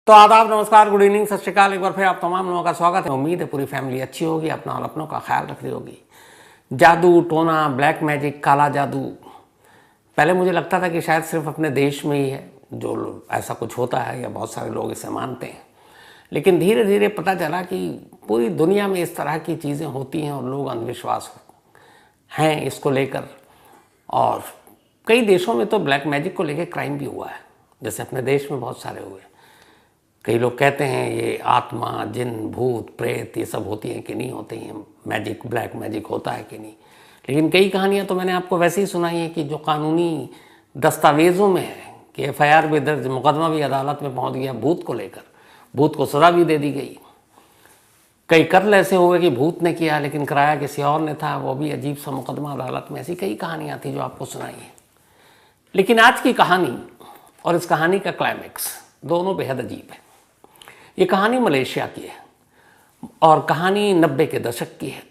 तो आदाब, नमस्कार, गुड इवनिंग, सत श्रीकाल। एक बार फिर आप तमाम लोगों का स्वागत है। उम्मीद है पूरी फैमिली अच्छी होगी, अपना और अपनों का ख्याल रख रही होगी। जादू टोना, ब्लैक मैजिक, काला जादू, पहले मुझे लगता था कि शायद सिर्फ अपने देश में ही है जो ऐसा कुछ होता है या बहुत सारे लोग इसे मानते हैं, लेकिन धीरे धीरे पता चला कि पूरी दुनिया में इस तरह की चीज़ें होती हैं और लोग अंधविश्वास हैं इसको लेकर। और कई देशों में तो ब्लैक मैजिक को लेकर क्राइम भी हुआ है, जैसे अपने देश में बहुत सारे हुए। कई लोग कहते हैं ये आत्मा, जिन, भूत, प्रेत ये सब होती हैं कि नहीं होती हैं, मैजिक, ब्लैक मैजिक होता है कि नहीं। लेकिन कई कहानियाँ तो मैंने आपको वैसे ही सुनाई है कि जो कानूनी दस्तावेज़ों में है कि FIR भी दर्ज, मुकदमा भी अदालत में पहुँच गया भूत को लेकर, भूत को सज़ा भी दे दी गई। कई कत्ल ऐसे हुए कि भूत ने किया लेकिन कराया किसी और ने था, वो भी अजीब सा मुकदमा अदालत में। ऐसी कई कहानियाँ थी जो आपको सुनाई हैं। लेकिन आज की कहानी और इस कहानी का क्लाइमेक्स दोनों बेहद अजीब है। ये कहानी मलेशिया की है और कहानी 90 के दशक की है,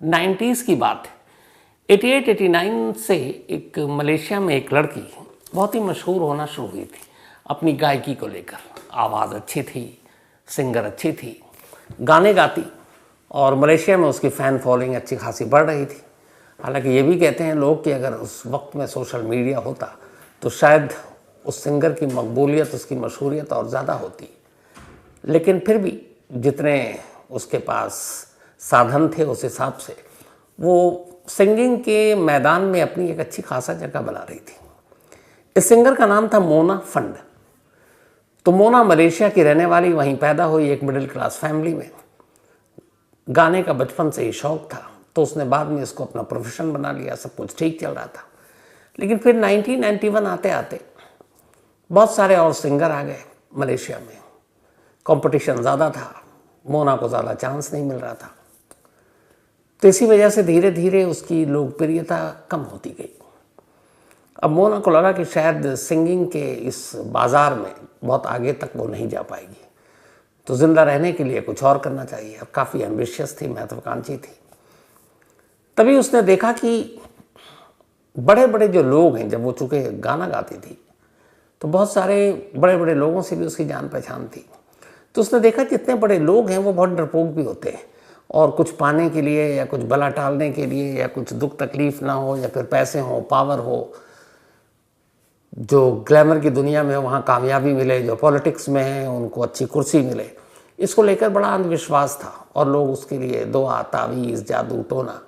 90s की बात है। 88-89 से एक मलेशिया में एक लड़की बहुत ही मशहूर होना शुरू हुई थी अपनी गायकी को लेकर। आवाज़ अच्छी थी, सिंगर अच्छी थी, गाने गाती, और मलेशिया में उसकी फ़ैन फॉलोइंग अच्छी खासी बढ़ रही थी। हालांकि ये भी कहते हैं लोग कि अगर उस वक्त में सोशल मीडिया होता तो शायद उस सिंगर की मकबूलियत, उसकी मशहूरियत और ज़्यादा होती। लेकिन फिर भी जितने उसके पास साधन थे उस हिसाब से वो सिंगिंग के मैदान में अपनी एक अच्छी खासा जगह बना रही थी। इस सिंगर का नाम था मोना फंड। तो मोना मलेशिया की रहने वाली, वहीं पैदा हुई, एक मिडिल क्लास फैमिली में। गाने का बचपन से ही शौक था, तो उसने बाद में इसको अपना प्रोफेशन बना लिया। सब कुछ ठीक चल रहा था। लेकिन फिर 1991 आते आते बहुत सारे और सिंगर आ गए मलेशिया में। कंपटीशन ज़्यादा था, मोना को ज़्यादा चांस नहीं मिल रहा था। तो इसी वजह से धीरे धीरे उसकी लोकप्रियता कम होती गई। अब मोना को लगा कि शायद सिंगिंग के इस बाज़ार में बहुत आगे तक वो नहीं जा पाएगी, तो ज़िंदा रहने के लिए कुछ और करना चाहिए। अब काफ़ी एम्बिशियस थी, महत्वाकांक्षी थी। तभी उसने देखा कि बड़े बड़े जो लोग हैं, जब वो चूँकि गाना गाती थी तो बहुत सारे बड़े बड़े लोगों से भी उसकी जान पहचान थी। तो उसने देखा जितने बड़े लोग हैं वो बहुत डरपोक भी होते हैं, और कुछ पाने के लिए या कुछ बला टालने के लिए या कुछ दुख तकलीफ ना हो या फिर पैसे हो, पावर हो, जो ग्लैमर की दुनिया में वहाँ कामयाबी मिले, जो पॉलिटिक्स में है उनको अच्छी कुर्सी मिले, इसको लेकर बड़ा अंधविश्वास था। और लोग उसके लिए दुआ, तावीज़, जादू टोना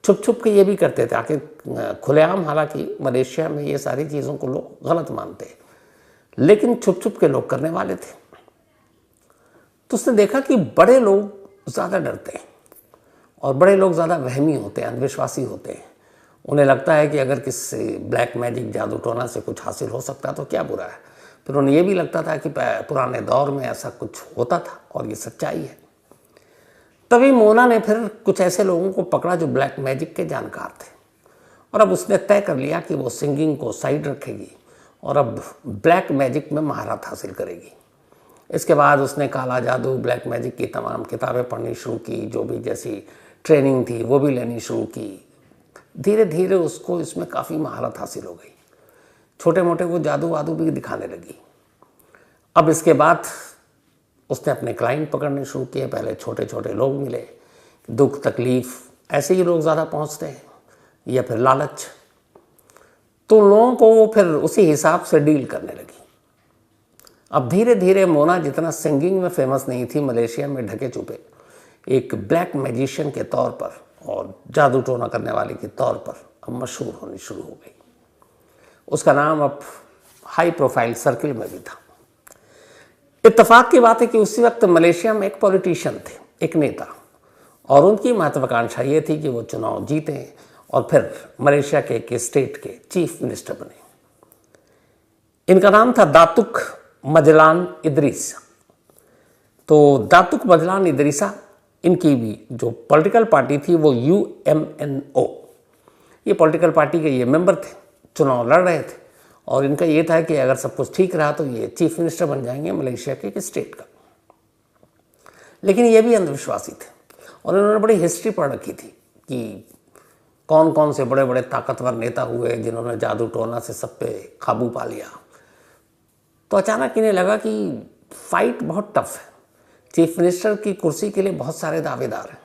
छुप छुप के ये भी करते थे। आखिर खुलेआम, हालांकि मलेशिया में ये सारी चीज़ों को लोग गलत मानते हैं, लेकिन छुप छुप के लोग करने वाले थे। तो उसने देखा कि बड़े लोग ज़्यादा डरते हैं और बड़े लोग ज़्यादा वहमी होते हैं, अंधविश्वासी होते हैं। उन्हें लगता है कि अगर किसी ब्लैक मैजिक, जादू टोना से कुछ हासिल हो सकता है तो क्या बुरा है। फिर उन्हें ये भी लगता था कि पुराने दौर में ऐसा कुछ होता था और ये सच्चाई है। तभी मोना ने फिर कुछ ऐसे लोगों को पकड़ा जो ब्लैक मैजिक के जानकार थे, और अब उसने तय कर लिया कि वो सिंगिंग को साइड रखेगी और अब ब्लैक मैजिक में महारत हासिल करेगी। इसके बाद उसने काला जादू, ब्लैक मैजिक की तमाम किताबें पढ़नी शुरू की, जो भी जैसी ट्रेनिंग थी वो भी लेनी शुरू की। धीरे धीरे उसको इसमें काफ़ी महारत हासिल हो गई। छोटे मोटे वो जादू वादू भी दिखाने लगी। अब इसके बाद उसने अपने क्लाइंट पकड़ने शुरू किए। पहले छोटे छोटे लोग मिले, दुख तकलीफ़ ऐसे ही लोग ज़्यादा पहुँचते हैं, या फिर लालच। तो लोगों को वो फिर उसी हिसाब से डील करने लगी। अब धीरे धीरे मोना जितना सिंगिंग में फेमस नहीं थी, मलेशिया में ढके छुपे एक ब्लैक मैजिशियन के तौर पर और जादू टोना करने वाले के तौर पर अब मशहूर होनी शुरू हो गई। उसका नाम अब हाई प्रोफाइल सर्किल में भी था। इत्तेफाक की बात है कि उसी वक्त मलेशिया में एक पॉलिटिशियन थे, एक नेता, और उनकी महत्वाकांक्षा ये थी कि वो चुनाव जीतें और फिर मलेशिया के एक स्टेट के चीफ मिनिस्टर बने। इनका नाम था दातुक मजलान इदरीसा। तो दातुक मजलान इदरीसा, इनकी भी जो पॉलिटिकल पार्टी थी वो UMNO, ये पॉलिटिकल पार्टी के ये मेंबर थे, चुनाव लड़ रहे थे, और इनका ये था कि अगर सब कुछ ठीक रहा तो ये चीफ मिनिस्टर बन जाएंगे मलेशिया के एक स्टेट का। लेकिन ये भी अंधविश्वासी थे और इन्होंने बड़ी हिस्ट्री पढ़ रखी थी कि कौन कौन से बड़े बड़े ताकतवर नेता हुए जिन्होंने जादू टोना से सब पे काबू पा लिया। तो अचानक इन्हें लगा कि फाइट बहुत टफ है, चीफ मिनिस्टर की कुर्सी के लिए बहुत सारे दावेदार हैं।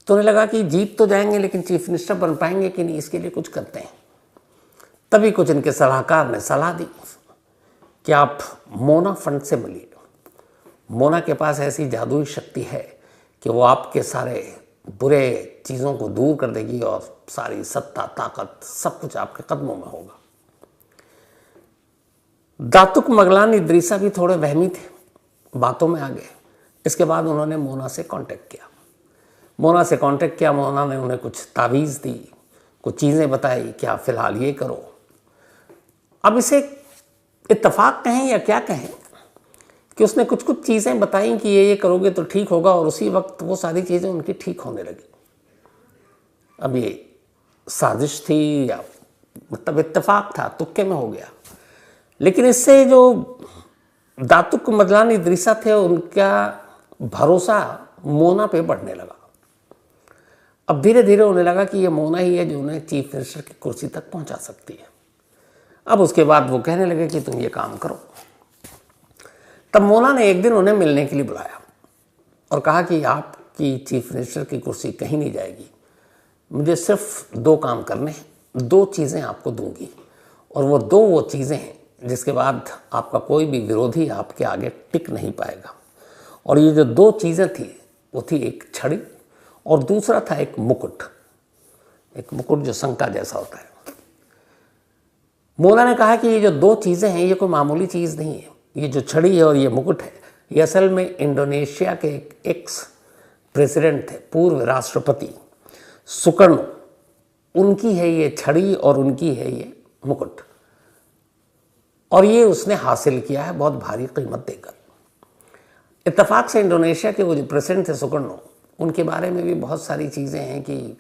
तो उन्हें लगा कि जीत तो जाएंगे लेकिन चीफ मिनिस्टर बन पाएंगे कि नहीं, इसके लिए कुछ करते हैं। तभी कुछ इनके सलाहकार ने सलाह दी कि आप मोना फंड से मिलिए। मोना के पास ऐसी जादुई शक्ति है कि वो आपके सारे बुरे चीज़ों को दूर कर देगी और सारी सत्ता ताकत सब कुछ आपके कदमों में होगा। दातुक मगलान इदरीसा भी थोड़े वहमी थे, बातों में आ गए। इसके बाद उन्होंने मोना से कांटेक्ट किया। मोना ने उन्हें कुछ तावीज़ दी, कुछ चीज़ें बताई कि आप फिलहाल ये करो। अब इसे इत्तेफाक कहें या क्या कहें कि उसने कुछ कुछ चीज़ें बताई कि ये करोगे तो ठीक होगा, और उसी वक्त वो सारी चीज़ें उनकी ठीक होने लगी। अब ये साजिश थी या मतलब इत्तेफाक था, तुक्के में हो गया। लेकिन इससे जो दातुक मगलान इदरीसा थे उनका भरोसा मोना पे बढ़ने लगा। अब धीरे धीरे उन्हें लगा कि ये मोना ही है जो उन्हें चीफ मिनिस्टर की कुर्सी तक पहुंचा सकती है। अब उसके बाद वो कहने लगे कि तुम ये काम करो। तब मोना ने एक दिन उन्हें मिलने के लिए बुलाया और कहा कि आपकी चीफ मिनिस्टर की कुर्सी कहीं नहीं जाएगी, मुझे सिर्फ 2 काम करने हैं, 2 चीज़ें आपको दूंगी, और वो चीज़ें हैं जिसके बाद आपका कोई भी विरोधी आपके आगे टिक नहीं पाएगा। और ये जो 2 चीज़ें थी वो थी एक छड़ी और दूसरा था एक मुकुट जो शंका जैसा होता है। मोना ने कहा कि ये जो 2 चीज़ें हैं ये कोई मामूली चीज़ नहीं है। ये जो छड़ी है और ये मुकुट है, ये असल में इंडोनेशिया के एक एक्स प्रेसिडेंट थे, पूर्व राष्ट्रपति सुकर्णो, उनकी है ये छड़ी और उनकी है ये मुकुट, और ये उसने हासिल किया है बहुत भारी कीमत देकर। इत्तेफाक से इंडोनेशिया के वो जो प्रेसिडेंट थे सुकर्णो, उनके बारे में भी बहुत सारी चीज़ें हैं कि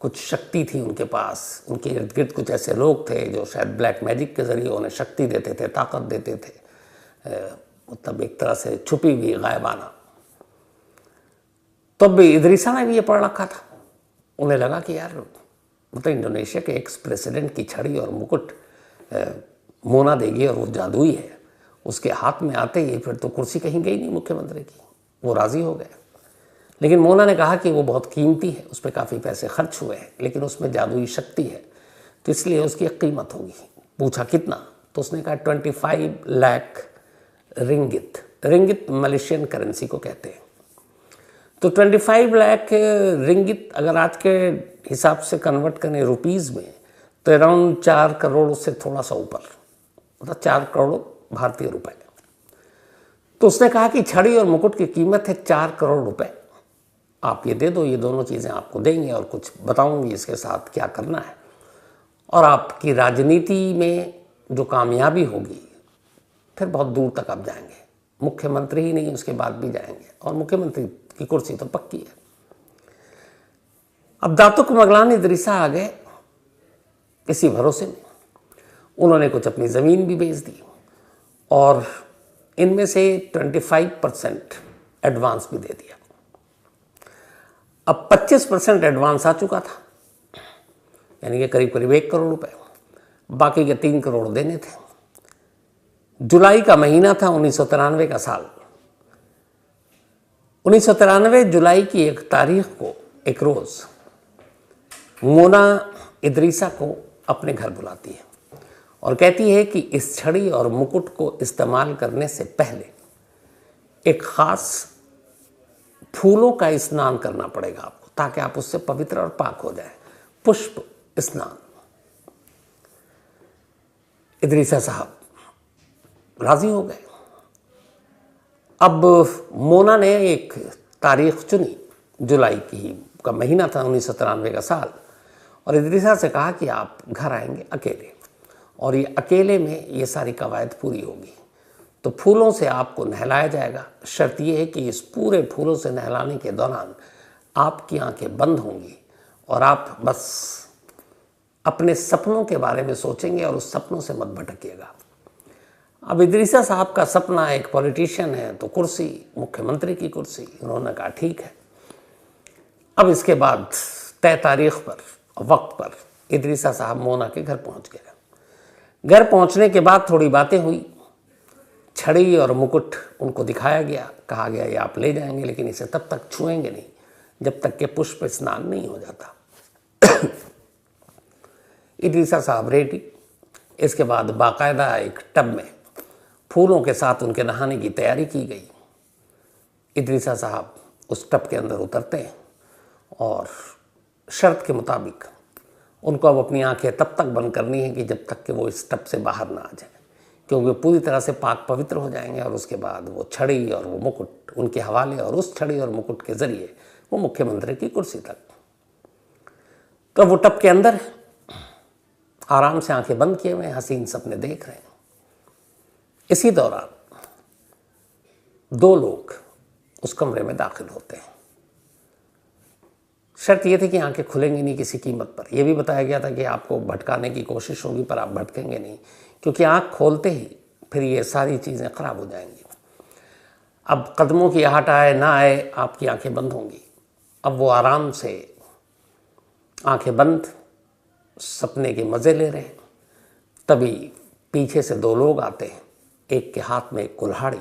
कुछ शक्ति थी उनके पास, उनके इर्द गिर्द कुछ ऐसे लोग थे जो शायद ब्लैक मैजिक के ज़रिए उन्हें शक्ति देते थे, ताकत देते थे, मतलब एक तरह से छुपी हुई गायबाना। तब इदरीसा ने भी ये पढ़ रखा था। उन्हें लगा कि यार मतलब इंडोनेशिया के एक्स प्रेसिडेंट की छड़ी और मुकुट मोना देगी और वो जादुई है, उसके हाथ में आते ही फिर तो कुर्सी कहीं गई नहीं मुख्यमंत्री की। वो राज़ी हो गए। लेकिन मोना ने कहा कि वो बहुत कीमती है, उस पर काफ़ी पैसे खर्च हुए हैं, लेकिन उसमें जादुई शक्ति है, तो इसलिए उसकी एक कीमत होगी। पूछा कितना, तो उसने कहा 25 लाख रिंगित मलेशियन करेंसी को कहते हैं। तो 25 लाख रिंगित अगर आज के हिसाब से कन्वर्ट करें रुपीज़ में तो अराउंड 4 करोड़ से थोड़ा सा ऊपर, मतलब 4 करोड़ भारतीय रुपए। तो उसने कहा कि छड़ी और मुकुट की कीमत है 4 करोड़ रुपए, आप ये दे दो, ये दोनों चीज़ें आपको देंगे और कुछ बताऊंगी इसके साथ क्या करना है, और आपकी राजनीति में जो कामयाबी होगी फिर बहुत दूर तक आप जाएंगे, मुख्यमंत्री ही नहीं उसके बाद भी जाएंगे, और मुख्यमंत्री की कुर्सी तो पक्की है। अब दातुक मगलान इदरीसा आ गए इसी भरोसे में। उन्होंने कुछ अपनी ज़मीन भी बेच दी और इनमें से 25% एडवांस भी दे दिया। अब 25% एडवांस आ चुका था, यानी कि करीब करीब 1 करोड़ रुपए, बाकी के 3 करोड़ देने थे। जुलाई का महीना था 1993 का साल। 1993 जुलाई की 1 तारीख को एक रोज़ मोना इदरीसा को अपने घर बुलाती है और कहती है कि इस छड़ी और मुकुट को इस्तेमाल करने से पहले एक ख़ास फूलों का स्नान करना पड़ेगा आपको, ताकि आप उससे पवित्र और पाक हो जाए, पुष्प स्नान। इदरीसा साहब राजी हो गए। अब मोना ने एक तारीख चुनी, जुलाई की का महीना था 1993 का साल, और इदरीसा से कहा कि आप घर आएंगे अकेले, और ये अकेले में ये सारी कवायद पूरी होगी, तो फूलों से आपको नहलाया जाएगा। शर्त ये है कि इस पूरे फूलों से नहलाने के दौरान आपकी आंखें बंद होंगी और आप बस अपने सपनों के बारे में सोचेंगे और उस सपनों से मत भटकिएगा। अब इदरीसा साहब का सपना, एक पॉलिटिशियन है तो कुर्सी, मुख्यमंत्री की कुर्सी। उन्होंने कहा ठीक है। अब इसके बाद तय तारीख पर, वक्त पर इदरीसा साहब मोना के घर पहुंच गए। घर पहुंचने के बाद थोड़ी बातें हुई, छड़ी और मुकुट उनको दिखाया गया, कहा गया ये आप ले जाएंगे लेकिन इसे तब तक छुएंगे नहीं जब तक कि पुष्प स्नान नहीं हो जाता। इदरीसा साहब रेडी। इसके बाद बाकायदा एक टब में फूलों के साथ उनके नहाने की तैयारी की गई। इदरीसा साहब उस टब के अंदर उतरते हैं और शर्त के मुताबिक उनको अब अपनी आंखें तब तक बंद करनी है कि जब तक कि वो इस टब से बाहर ना आ जाए, क्योंकि वो पूरी तरह से पाक पवित्र हो जाएंगे और उसके बाद वो छड़ी और वो मुकुट उनके हवाले और उस छड़ी और मुकुट के जरिए वो मुख्यमंत्री की कुर्सी तक। तो वो टब के अंदर आराम से आंखें बंद किए हुए हसीन सपने देख रहे हैं। इसी दौरान दो लोग उस कमरे में दाखिल होते हैं। शर्त यह थी कि आंखें खुलेंगी नहीं किसी कीमत पर। यह भी बताया गया था कि आपको भटकाने की कोशिश होगी पर आप भटकेंगे नहीं, क्योंकि आंख खोलते ही फिर ये सारी चीज़ें खराब हो जाएंगी। अब कदमों की आहट आए ना आए आपकी आंखें बंद होंगी। अब वो आराम से आंखें बंद सपने के मज़े ले रहे हैं। तभी पीछे से दो लोग आते हैं। एक के हाथ में एक कुल्हाड़ी,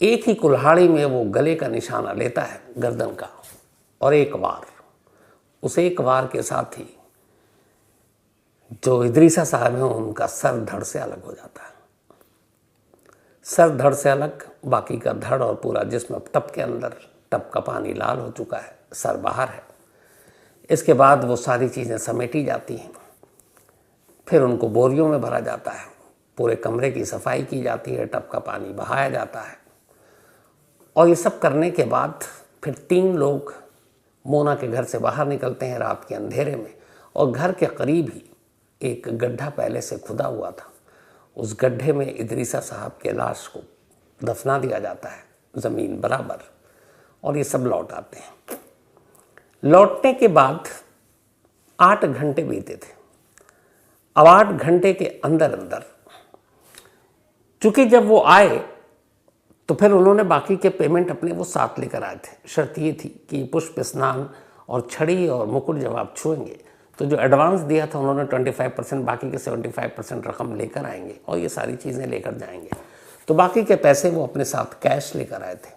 एक ही कुल्हाड़ी में वो गले का निशाना लेता है गर्दन का, और एक वार, उस एक वार के साथ ही जो इदरीसा साहब हैं उनका सर धड़ से अलग हो जाता है। सर धड़ से अलग, बाकी का धड़ और पूरा जिस्म अब टब के अंदर, टब का पानी लाल हो चुका है, सर बाहर है। इसके बाद वो सारी चीज़ें समेटी जाती हैं, फिर उनको बोरियों में भरा जाता है, पूरे कमरे की सफाई की जाती है, टब का पानी बहाया जाता है। और ये सब करने के बाद फिर तीन लोग मोना के घर से बाहर निकलते हैं रात के अंधेरे में, और घर के करीब ही एक गड्ढा पहले से खुदा हुआ था। उस गड्ढे में इदरीसा साहब के लाश को दफना दिया जाता है ज़मीन बराबर, और ये सब लौट आते हैं। लौटने के बाद 8 घंटे बीते थे। अब 8 घंटे के अंदर अंदर चूंकि जब वो आए तो फिर उन्होंने बाकी के पेमेंट अपने वो साथ लेकर आए थे। शर्त ये थी कि पुष्प स्नान और छड़ी और मुकुट जब आप छुएंगे तो जो एडवांस दिया था उन्होंने 25%, बाकी के 75% रकम लेकर आएंगे और ये सारी चीज़ें लेकर जाएंगे। तो बाकी के पैसे वो अपने साथ कैश लेकर आए थे,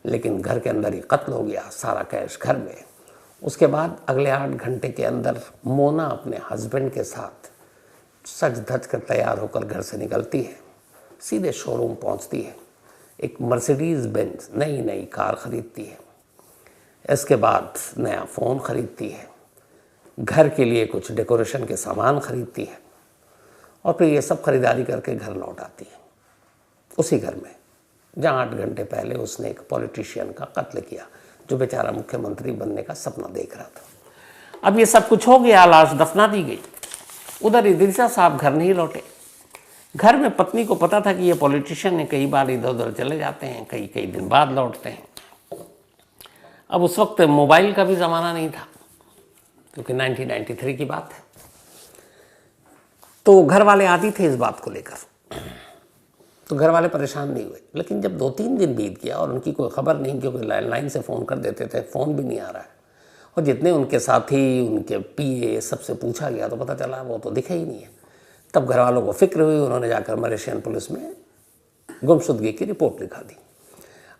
लेकिन घर के अंदर ही कत्ल हो गया, सारा कैश घर में। उसके बाद अगले 8 घंटे के अंदर मोना अपने हस्बैंड के साथ सज धज कर तैयार होकर घर से निकलती है, सीधे शोरूम पहुंचती है, एक मर्सिडीज़ बेंज नई कार ख़रीदती है। इसके बाद नया फ़ोन ख़रीदती है, घर के लिए कुछ डेकोरेशन के सामान ख़रीदती है, और फिर ये सब ख़रीदारी करके घर लौट आती है, उसी घर में जहाँ 8 घंटे पहले उसने एक पॉलिटिशियन का कत्ल किया जो बेचारा मुख्यमंत्री बनने का सपना देख रहा था। अब ये सब कुछ हो गया, लाश दफना दी गई। उधर इदरीसा साहब घर नहीं लौटे। घर में पत्नी को पता था कि ये पॉलिटिशियन है, कई बार इधर उधर चले जाते हैं, कई दिन बाद लौटते हैं। अब उस वक्त मोबाइल का भी ज़माना नहीं था, क्योंकि 1993 की बात है। तो घर वाले आदी थे इस बात को लेकर, तो घर वाले परेशान नहीं हुए। लेकिन जब 2-3 दिन बीत गया और उनकी कोई खबर नहीं, क्योंकि लैंडलाइन से फ़ोन कर देते थे, फ़ोन भी नहीं आ रहा है, और जितने उनके साथी, उनके पीए, सबसे पूछा गया तो पता चला वो तो दिखे ही नहीं है। तब घर वालों को फिक्र हुई, उन्होंने जाकर मलेशियन पुलिस में गुमशुदगी की रिपोर्ट लिखा दी।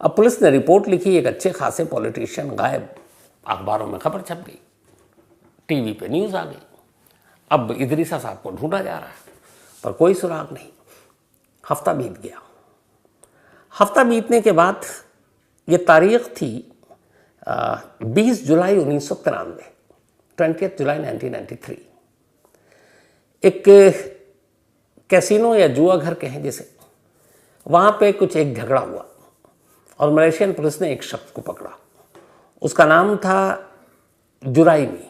अब पुलिस ने रिपोर्ट लिखी, एक अच्छे खासे पॉलिटिशियन गायब, अखबारों में खबर छप गई, टीवी पे न्यूज़ आ गई। अब इदरीसा साहब को ढूंढा जा रहा है, पर कोई सुराग नहीं। हफ्ता बीत गया। हफ्ता बीतने के बाद ये तारीख थी 20 जुलाई 1993, 20 जुलाई 1993। एक कैसीनो या जुआ घर कहें जिसे, वहाँ पे कुछ एक झगड़ा हुआ और मलेशियन पुलिस ने एक शख्स को पकड़ा। उसका नाम था जुराइमी।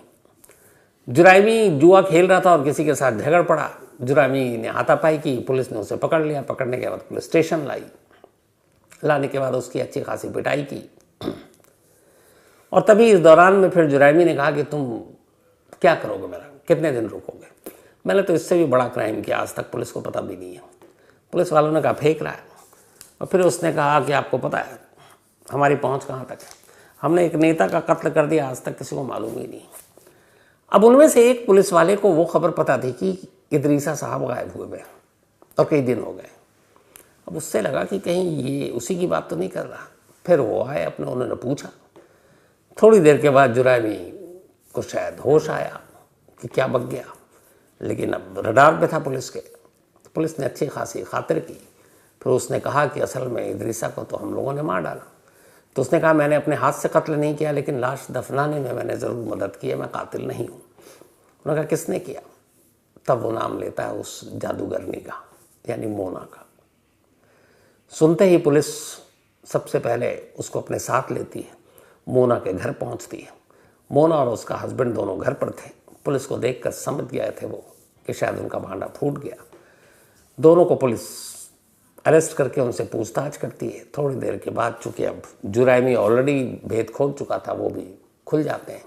जुराइमी जुआ खेल रहा था और किसी के साथ झगड़ पड़ा। जुराइमी ने हाथापाई की, पुलिस ने उसे पकड़ लिया। पकड़ने के बाद पुलिस स्टेशन लाई, लाने के बाद उसकी अच्छी खासी पिटाई की। और तभी इस दौरान में फिर जुराइमी ने कहा कि तुम क्या करोगे मेरा, कितने दिन रुकोगे? मैंने तो इससे भी बड़ा क्राइम किया, आज तक पुलिस को पता भी नहीं है। पुलिस वालों ने कहा फेंक रहा है। और फिर उसने कहा कि आपको पता है हमारी पहुंच कहाँ तक है, हमने एक नेता का कत्ल कर दिया, आज तक किसी को मालूम ही नहीं। अब उनमें से एक पुलिस वाले को वो खबर पता थी कि इदरीसा साहब गायब हुए हैं और कई दिन हो गए। अब उससे लगा कि कहीं ये उसी की बात तो नहीं कर रहा। फिर वो आए अपने, उन्होंने पूछा। थोड़ी देर के बाद जुरैमी को शायद होश आया कि क्या बक गया, लेकिन अब रडार पे था पुलिस के। तो पुलिस ने अच्छी खासी खातिर की। फिर उसने कहा कि असल में इदरीसा को तो हम लोगों ने मार डाला। तो उसने कहा मैंने अपने हाथ से कत्ल नहीं किया, लेकिन लाश दफनाने में मैंने ज़रूर मदद की है, मैं कातिल नहीं हूँ। उन्होंने कहा किसने किया? तब वो नाम लेता है उस जादूगरनी का, यानी मोना का। सुनते ही पुलिस सबसे पहले उसको अपने साथ लेती है, मोना के घर पहुंचती है। मोना और उसका हस्बैंड दोनों घर पर थे। पुलिस को देखकर समझ गए थे वो कि शायद उनका भांडा फूट गया। दोनों को पुलिस अरेस्ट करके उनसे पूछताछ करती है। थोड़ी देर के बाद, चूंकि अब जुरैमी ऑलरेडी भेद खोल चुका था, वो भी खुल जाते हैं।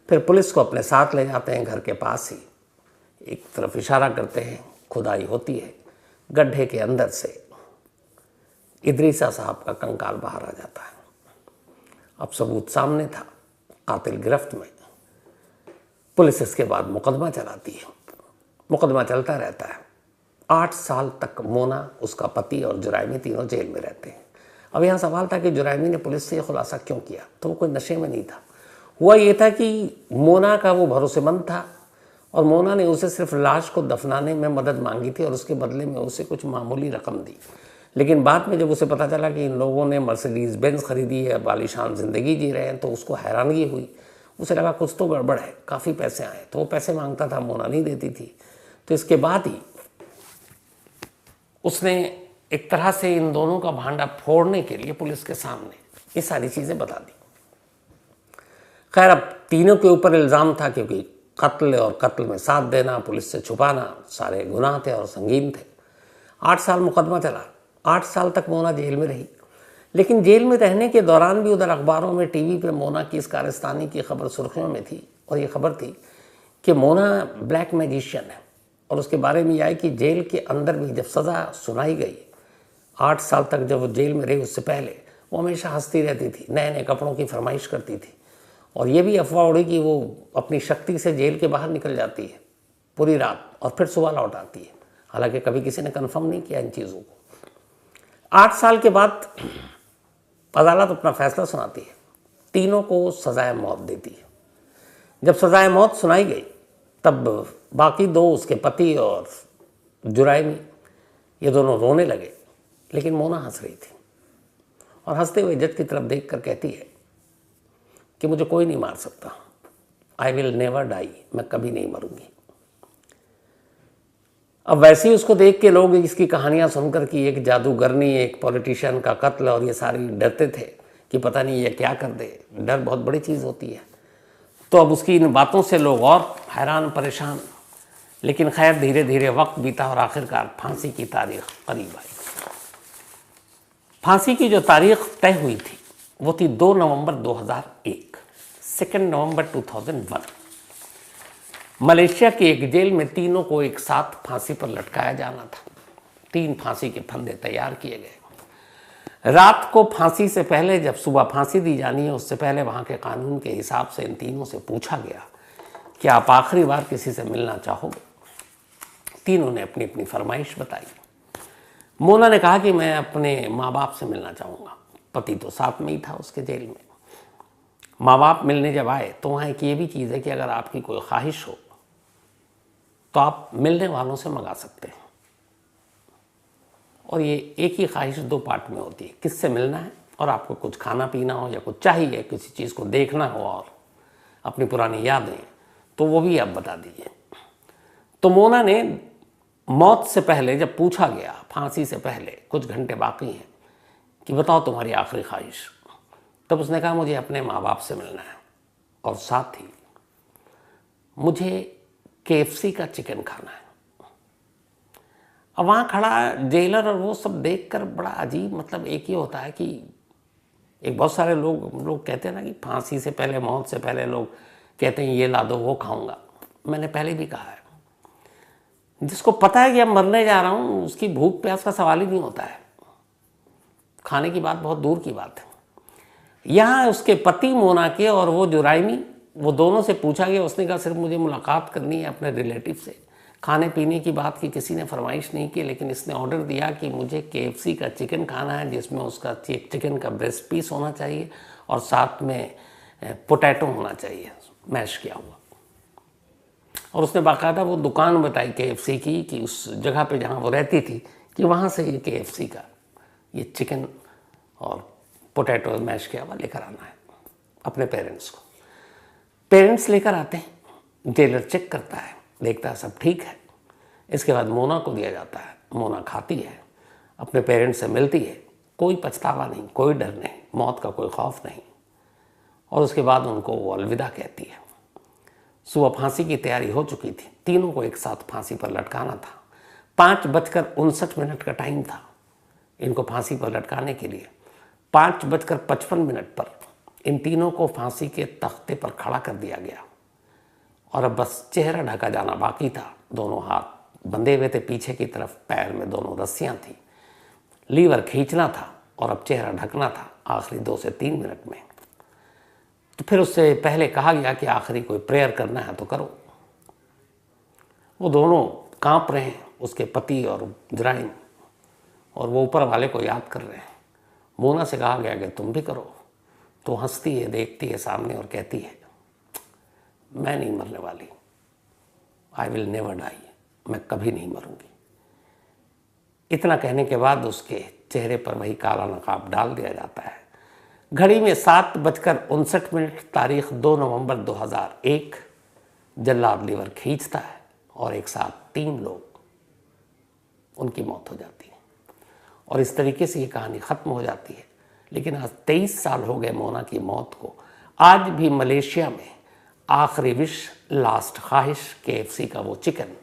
फिर पुलिस को अपने साथ ले जाते हैं घर के पास ही। एक तरफ इशारा करते हैं, खुदाई होती है। गड्ढे के अंदर से इदरीसा साहब का कंकाल बाहर आ जाता है। अब सबूत सामने था, कातिल गिरफ्त में। पुलिस इसके बाद मुकदमा चलाती है। मुकदमा चलता रहता है। 8 साल तक मोना, उसका पति और जुरैमी तीनों जेल में रहते हैं। अब यहाँ सवाल था कि जुरैमी ने पुलिस से ये खुलासा क्यों किया? तो वो कोई नशे में नहीं था। हुआ ये था कि मोना का वो भरोसेमंद था और मोना ने उसे सिर्फ लाश को दफनाने में मदद मांगी थी और उसके बदले में उसे कुछ मामूली रकम दी। लेकिन बाद में जब उसे पता चला कि इन लोगों ने मर्सिडीज़ बेंज खरीदी है, बालिशान ज़िंदगी जी रहे हैं, तो उसको हैरानगी हुई। उसे लगा कुछ तो गड़बड़ है, काफ़ी पैसे आए। तो वो पैसे मांगता था, मोना नहीं देती थी। तो इसके बाद ही उसने एक तरह से इन दोनों का भांडा फोड़ने के लिए पुलिस के सामने ये सारी चीज़ें बता दी। खैर, अब तीनों के ऊपर इल्ज़ाम था, क्योंकि कत्ल और कत्ल में साथ देना, पुलिस से छुपाना, सारे गुनाह थे और संगीन थे। 8 साल मुकदमा चला। 8 साल तक मोना जेल में रही। लेकिन जेल में रहने के दौरान भी उधर अखबारों में, टीवी पे मोना की इस कारस्तानी की खबर सुर्खियों में थी। और ये खबर थी कि मोना ब्लैक मैजिशियन है। और उसके बारे में यह है कि जेल के अंदर भी जब सज़ा सुनाई गई, 8 साल तक जब वो जेल में रही, उससे पहले वो हमेशा हंसती रहती थी, नए नए कपड़ों की फरमाइश करती थी। और ये भी अफवाह उड़ी कि वो अपनी शक्ति से जेल के बाहर निकल जाती है पूरी रात और फिर सुबह लौट आती है। हालांकि कभी किसी ने कन्फर्म नहीं किया इन चीज़ों को। 8 साल के बाद अदालत अपना फैसला सुनाती है। तीनों को सजाए मौत देती है। जब सजाए मौत सुनाई गई, तब बाकी दो, उसके पति और जुरैमी, ये दोनों रोने लगे। लेकिन मोना हंस रही थी और हंसते हुए जज की तरफ देखकर कहती है कि मुझे कोई नहीं मार सकता, आई विल नेवर डाई, मैं कभी नहीं मरूंगी। अब वैसे ही उसको देख के लोग इसकी कहानियां सुनकर कि एक जादूगरनी, एक पॉलिटिशियन का कत्ल और ये सारी, डरते थे कि पता नहीं ये क्या कर दे। डर बहुत बड़ी चीज़ होती है। तो अब उसकी इन बातों से लोग और हैरान परेशान। लेकिन खैर, धीरे धीरे वक्त बीता और आखिरकार फांसी की तारीख करीब आई। फांसी की जो तारीख तय हुई थी वो थी 2 नवंबर 2001, 2 नवंबर 2001। मलेशिया की एक जेल में तीनों को एक साथ फांसी पर लटकाया जाना था। 3 फांसी के फंदे तैयार किए गए। रात को फांसी से पहले, जब सुबह फांसी दी जानी है, उससे पहले वहाँ के कानून के हिसाब से इन तीनों से पूछा गया कि आप आखिरी बार किसी से मिलना चाहोगे। तीनों ने अपनी अपनी फरमाइश बताई। मोना ने कहा कि मैं अपने माँ बाप से मिलना चाहूँगा। पति तो साथ में ही था उसके जेल में। माँ बाप मिलने जब आए तो वहाँ एक ये भी चीज़ है कि अगर आपकी कोई ख्वाहिश हो तो आप मिलने वालों से मंगा सकते हैं। और ये एक ही ख्वाहिश 2 पार्ट में होती है, किससे मिलना है और आपको कुछ खाना पीना हो या कुछ चाहिए, किसी चीज़ को देखना हो और अपनी पुरानी यादें, तो वो भी आप बता दीजिए। तो मोना ने मौत से पहले, जब पूछा गया फांसी से पहले कुछ घंटे बाकी हैं कि बताओ तुम्हारी आखिरी ख्वाहिश, तब उसने कहा मुझे अपने माँ बाप से मिलना है और साथ ही मुझे KFC का चिकन खाना है। अब वहाँ खड़ा जेलर और वो सब देखकर बड़ा अजीब, मतलब एक ही होता है कि एक बहुत सारे लोग कहते हैं ना कि फांसी से पहले, मौत से पहले लोग कहते हैं ये ला दो वो खाऊंगा। मैंने पहले भी कहा है, जिसको पता है कि अब मरने जा रहा हूँ उसकी भूख प्यास का सवाल ही नहीं होता है। खाने की बात बहुत दूर की बात है। यहाँ उसके पति मोना के और वो जुरैमी, वो दोनों से पूछा गया। उसने कहा सिर्फ मुझे मुलाकात करनी है अपने रिलेटिव से, खाने पीने की बात की किसी ने फरमाइश नहीं की, लेकिन इसने ऑर्डर दिया कि मुझे KFC का चिकन खाना है, जिसमें उसका चिकन का ब्रेस्ट पीस होना चाहिए और साथ में पोटैटो होना चाहिए, मैश किया हुआ। और उसने बाकायदा वो दुकान बताई KFC की कि उस जगह पे जहाँ वो रहती थी कि वहाँ से ये KFC का ये चिकन और पोटैटो मैश किया हुआ लेकर आना है अपने पेरेंट्स को। पेरेंट्स लेकर आते हैं, जेलर चेक करता है, देखता है सब ठीक है। इसके बाद मोना को दिया जाता है, मोना खाती है, अपने पेरेंट्स से मिलती है, कोई पछतावा नहीं, कोई डर नहीं, मौत का कोई खौफ नहीं। और उसके बाद उनको वो अलविदा कहती है। सुबह फांसी की तैयारी हो चुकी थी, तीनों को एक साथ फांसी पर लटकाना था। 5:59 का टाइम था इनको फांसी पर लटकाने के लिए। 5:55 पर इन तीनों को फांसी के तख्ते पर खड़ा कर दिया गया और अब बस चेहरा ढका जाना बाकी था। दोनों हाथ बंधे हुए थे पीछे की तरफ, पैर में दोनों रस्सियां थी, लीवर खींचना था और अब चेहरा ढकना था आखिरी 2 से 3 मिनट में। तो फिर उससे पहले कहा गया कि आखिरी कोई प्रेयर करना है तो करो। वो दोनों कांप रहे हैं, उसके पति और इजराइल, और वो ऊपर वाले को याद कर रहे हैं। मोना से कहा गया कि तुम भी करो, तो हंसती है, देखती है सामने और कहती है मैं नहीं मरने वाली, आई विल नेवर डाई, मैं कभी नहीं मरूंगी। इतना कहने के बाद उसके चेहरे पर वही काला नकाब डाल दिया जाता है। घड़ी में 7:59, तारीख 2 नवंबर 2001। जल्लाद लीवर खींचता है और एक साथ 3 लोग, उनकी मौत हो जाती है। और इस तरीके से ये कहानी ख़त्म हो जाती है। लेकिन आज 23 साल हो गए मोना की मौत को। आज भी मलेशिया में आखिरी विश, लास्ट ख्वाहिश KFC का वो चिकन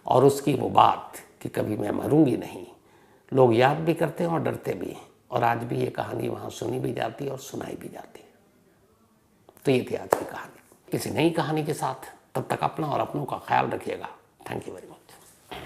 और उसकी वो बात कि कभी मैं मरूंगी नहीं, लोग याद भी करते हैं और डरते भी हैं। और आज भी ये कहानी वहाँ सुनी भी जाती है और सुनाई भी जाती है। तो ये थी आज की कहानी। किसी नई कहानी के साथ, तब तक अपना और अपनों का ख्याल रखिएगा। Thank you very much.